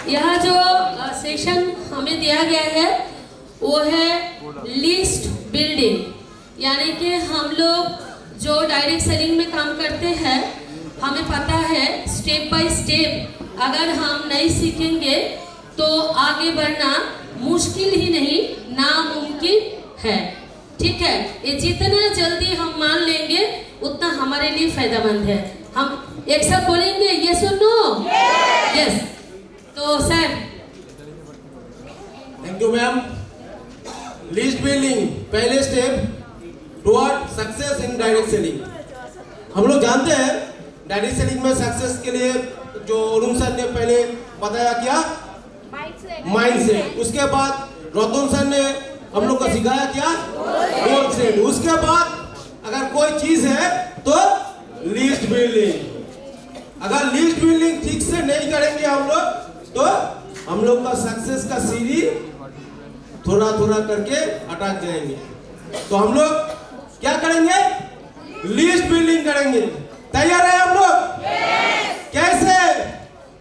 यह जो सेशन हमें दिया गया है वो है लिस्ट बिल्डिंग, यानी कि हम लोग जो डायरेक्ट सेलिंग में काम करते हैं हमें पता है स्टेप बाय स्टेप अगर हम नहीं सीखेंगे तो आगे बढ़ना मुश्किल ही नहीं नामुमकिन है। ठीक है, ये जितना जल्दी हम मान लेंगे उतना हमारे लिए फायदेमंद है। हम एक साथ बोलेंगे यस और नो? यस। तो sir thank you ma'am. List building पहले step toward success in direct selling. हम लोग जानते हैं डायरेक्ट सेलिंग में सक्सेस के लिए जो अरुण सर ने पहले बताया क्या, माइंडसेट। उसके बाद रतन सर ने हम लोग को सिखाया क्या, गोल सेट। उसके बाद अगर कोई चीज है तो लिस्ट बिल्डिंग। अगर लिस्ट बिल्डिंग ठीक से नहीं करेंगे हम लोग तो हम लोग का सक्सेस का सीढ़ी थोड़ा थोड़ा करके अटक जाएंगे। तो हम लोग क्या करेंगे, लिस्ट बिल्डिंग करेंगे। तैयार है हम लोग? कैसे?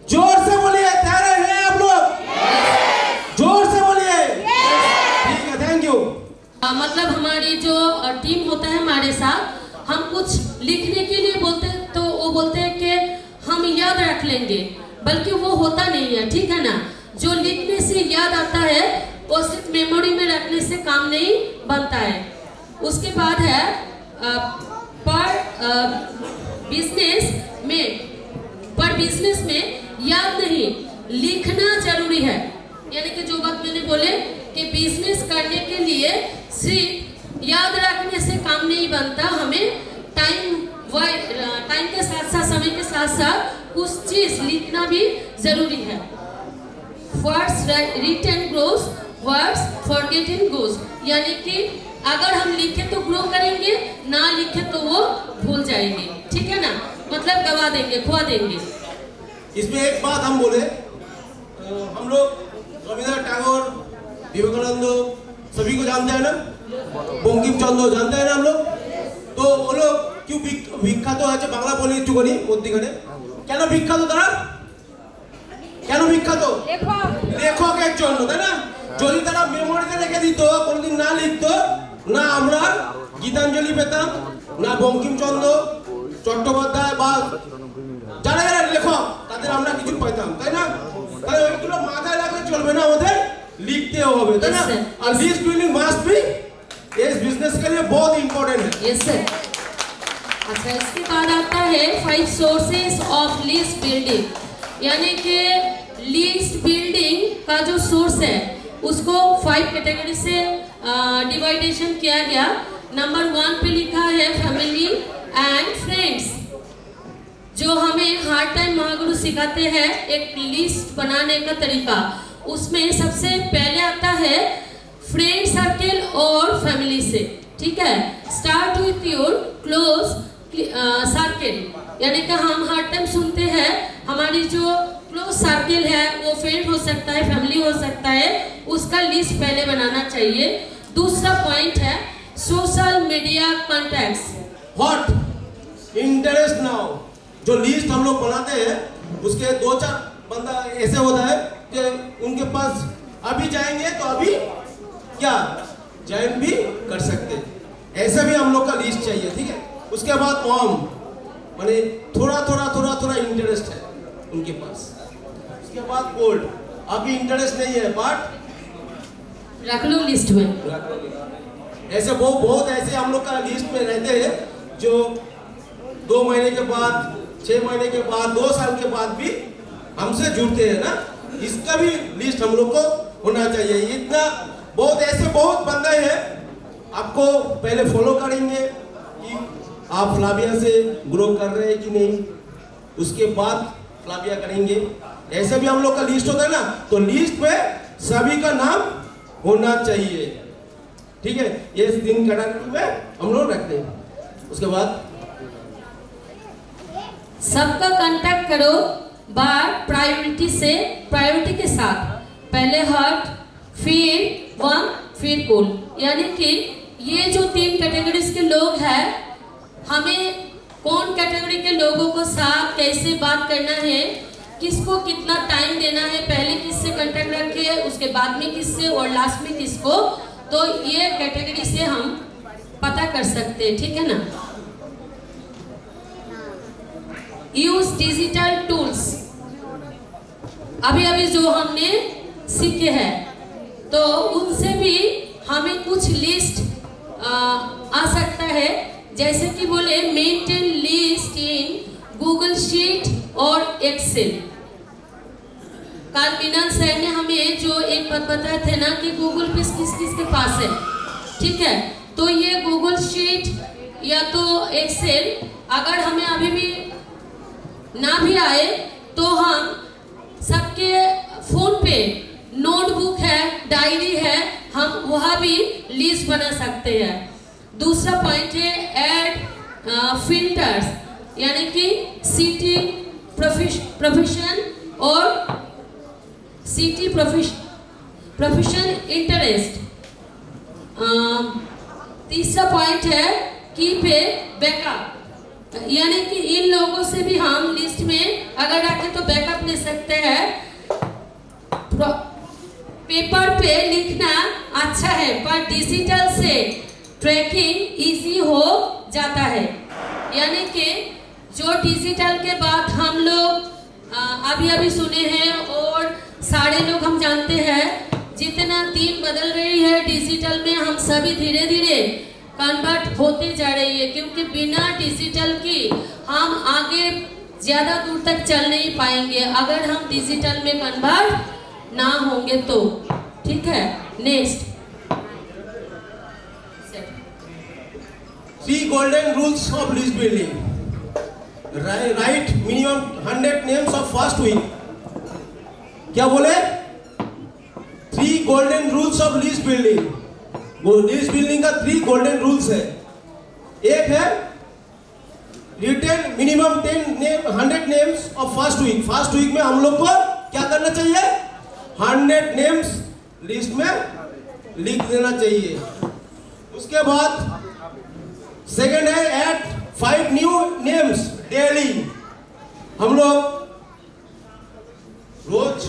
जोर से बोलिए, तैयार हैं आप लोग? जोर से बोलिए। ठीक है, थैंक यू। मतलब हमारी जो टीम होता है हमारे साथ, हम कुछ लिखने के लिए बोलते हैं तो वो बोलते हैं कि हम याद रख लेंगे, बल्कि वो होता नहीं है। ठीक है ना, जो लिखने से याद आता है वो सिर्फ मेमोरी में रखने से काम नहीं बनता है। उसके बाद है पर बिजनेस में याद नहीं लिखना जरूरी है। यानी कि जो बात मैंने बोले कि बिजनेस करने के लिए सिर्फ याद रखने से काम नहीं बनता, हमें टाइम के साथ साथ, समय के साथ साथ कुछ चीज लिखना भी जरूरी है। Words written grows, words forgotten goes. यानी कि अगर हम लिखे तो ग्रो करेंगे, ना लिखे तो वो भूल जाएंगे। ठीक है ना, मतलब गवा देंगे, खो देंगे। इसमें एक बात हम बोले, हम लोग रविंद्रनाथ टैगोर, विवेकानंद सभी को जानते हैं ना, बंकिम चंद्र जानते हैं ना हम लोग। तो वो लोग क्यों विख्यात है बांग्ला बोली चुगनी মধ্যিখানে কেন বিখ্যাত? তারা কেন বিখ্যাত? লেখকের জন্য, তাই না? যদি তারা মেমোরিতে রেখে দিত, কোনোদিন না লিখতো, না আমরা গীতাঞ্জলি পেতাম, না বঙ্কিমচন্দ্র চট্টোপাধ্যায় বা যারা যারা লেখক তাদের আমরা কিছু পেতাম, তাই না? তাহলে ওইগুলো মাথায় রাখলে চলবে না, আমাদের লিখতেও হবে, তাই না? আর লিস্ট বিল্ডিंग মাস্ট बी इस बिजनेस के लिए बहुत इंपॉर्टेंट है। Yes sir. अच्छा, इसके बाद आता है 5 सोर्सेस ऑफ लिस्ट बिल्डिंग। यानी कि लिस्ट बिल्डिंग का जो सोर्स है उसको 5 कैटेगरी से डिवाइडेशन किया गया। नंबर 1 पे लिखा है फैमिली एंड फ्रेंड्स, जो हमें हार्ड टाइम महागुरु सिखाते हैं एक लिस्ट बनाने का तरीका। उसमें सबसे पहले आता है फ्रेंड सर्कल और फैमिली से। ठीक है, start with your close circle. यानी कि हम हर टाइम सुनते हैं, हमारी जो क्लोज सर्कल है वो फ्रेंड हो सकता है, फैमिली हो सकता है, उसका लिस्ट पहले बनाना चाहिए। दूसरा पॉइंट है social media contacts. Hot interest now. जो लिस्ट हम लोग बनाते हैं उसके 2-4 बंदा ऐसे होता है कि उनके पास अभी जाएंगे तो अभी क्या ज्वाइन भी कर सकते, ऐसे भी हम लोग का लिस्ट चाहिए। ठीक है, उसके बाद वार्म माने थोड़ा थोड़ा थोड़ा थोड़ा इंटरेस्ट है उनके पास। उसके बाद कोल्ड, अभी इंटरेस्ट नहीं है बट रख लो लिस्ट में। ऐसे बहुत ऐसे हम लोग का लिस्ट में रहते हैं जो 2 महीने के बाद, 6 महीने के बाद, 2 साल के बाद भी हमसे जुड़ते हैं ना। इसका भी लिस्ट हम लोग को होना चाहिए। इतना बहुत ऐसे बहुत बंदे हैं आपको पहले फॉलो करेंगे कि आप फ्लाविया से ग्रो कर रहे हैं कि नहीं, उसके बाद फ्लाविया करेंगे। ऐसे भी हम लोग का लिस्ट होता है ना, तो लिस्ट पे सभी का नाम होना चाहिए। ठीक है, ये 3 कैटेगरी में हम लोग रखते हैं। उसके बाद सबका कांटेक्ट करो बार प्रायोरिटी से, प्रायोरिटी के साथ। पहले हर्ट, फिर वन, फिर कोल। यानी कि ये जो 3 कैटेगरीज के लोग हैं, हमें कौन कैटेगरी के लोगों को साथ कैसे बात करना है, किसको कितना टाइम देना है, पहले किससे कांटेक्ट रखे, उसके बाद में किससे और लास्ट में किसको, तो ये कैटेगरी से हम पता कर सकते हैं, ठीक है ना। यूज डिजिटल टूल्स, अभी अभी जो हमने सीखे हैं, तो उनसे भी हमें कुछ लिस्ट आ सकता है, जैसे कि बोले maintain list in Google sheet और एक्सेल। कल मीनल सर ने हमें जो एक बात बताए थे ना कि गूगल पे किस किस के पास है, ठीक है, तो ये गूगल शीट या तो एक्सेल अगर हमें अभी भी ना भी आए तो हम सबके फोन पे नोटबुक है, डायरी है, हम वहाँ भी लिस्ट बना सकते हैं। दूसरा पॉइंट है ऐड फिल्टर्स, यानी कि सिटी प्रोफेशन और सिटी प्रोफेशन इंटरेस्ट। तीसरा पॉइंट है कीप ए बैकअप, यानी कि इन लोगों से भी हम लिस्ट में अगर रखें तो बैकअप ले सकते हैं। पेपर पे लिखना अच्छा है पर डिजिटल से ट्रैकिंग इजी हो जाता है, यानी कि जो डिजिटल के बाद हम लोग अभी अभी सुने हैं और सारे लोग हम जानते हैं, जितना दिन बदल रही है डिजिटल में हम सभी धीरे धीरे कन्वर्ट होते जा रही है, क्योंकि बिना डिजिटल की हम आगे ज़्यादा दूर तक चल नहीं पाएंगे अगर हम डिजिटल में कन्वर्ट ना होंगे तो, ठीक है। Next, 3 golden rules of list building. Write minimum 100 names of first week. क्या बोले? 3 golden rules of list building. वो लिस्ट बिल्डिंग का 3 गोल्डन रूल्स है। एक है retain minimum 100 names of first week. First week में हम लोग को क्या करना चाहिए? 100 नेम्स लिस्ट में लिख देना चाहिए। उसके बाद सेकेंड है ऐड 5 न्यू नेम्स डेली। हम लोग रोज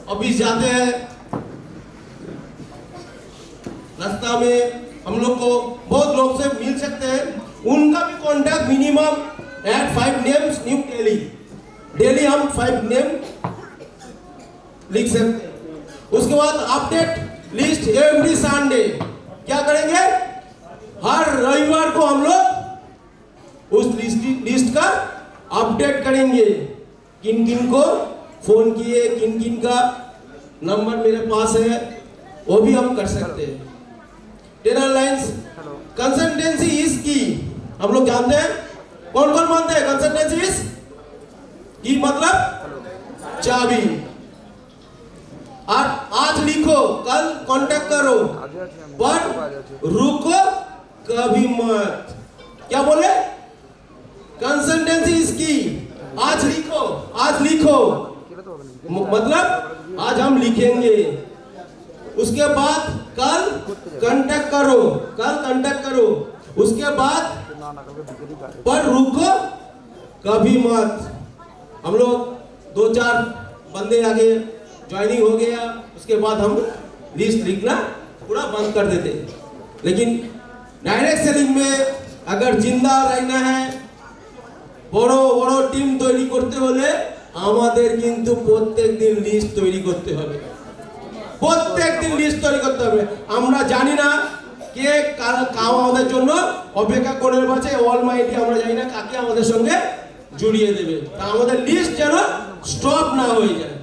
ऑफिस जाते हैं, रास्ता में हम लोग को बहुत लोग से मिल सकते हैं, उनका भी contact minimum add 5 names new daily. Daily हम 5 नेम लिख सकते हैं। उसके बाद अपडेट लिस्ट एवरी संडे। क्या करेंगे? हर रविवार को हम लोग उस लिस्ट का अपडेट करेंगे, किन किन को फोन किए, किन किन का नंबर मेरे पास है, वो भी हम कर सकते हैं। 10 लाइन्स कंसिस्टेंसी इज की। हम लोग जानते हैं, कौन कौन मानते हैं कंसिस्टेंसी इज की मतलब चाबी। आज लिखो, कल कांटेक्ट करो, पर रुको कभी मत। क्या बोले? कंसिस्टेंसी इज की। आज लिखो, आज लिखो मतलब आज हम लिखेंगे। उसके बाद कल कांटेक्ट करो, कल कांटेक्ट करो। उसके बाद पर रुको कभी मत। हम लोग 2-4 बंदे आगे ज्वाइनिंग हो गया, उसके बाद हम लिस्ट लिखना पूरा बंद कर देते। लेकिन डायरेक्ट सेलिंग में अगर जिंदा रहना है, বড় বড় টিম তৈরি করতে হলে আমাদের কিন্তু প্রত্যেক দিন লিস্ট তৈরি করতে হবে। প্রত্যেক দিন লিস্ট তৈরি করতে হবে। আমরা জানি না কে কার আমাদের জন্য অপেক্ষা করে আছে, অলমাইটি আমরা জানি না কাকে আমাদের সঙ্গে জড়িয়ে দেবে। তা আমাদের লিস্ট যেন স্টপ না হয়ে যায়।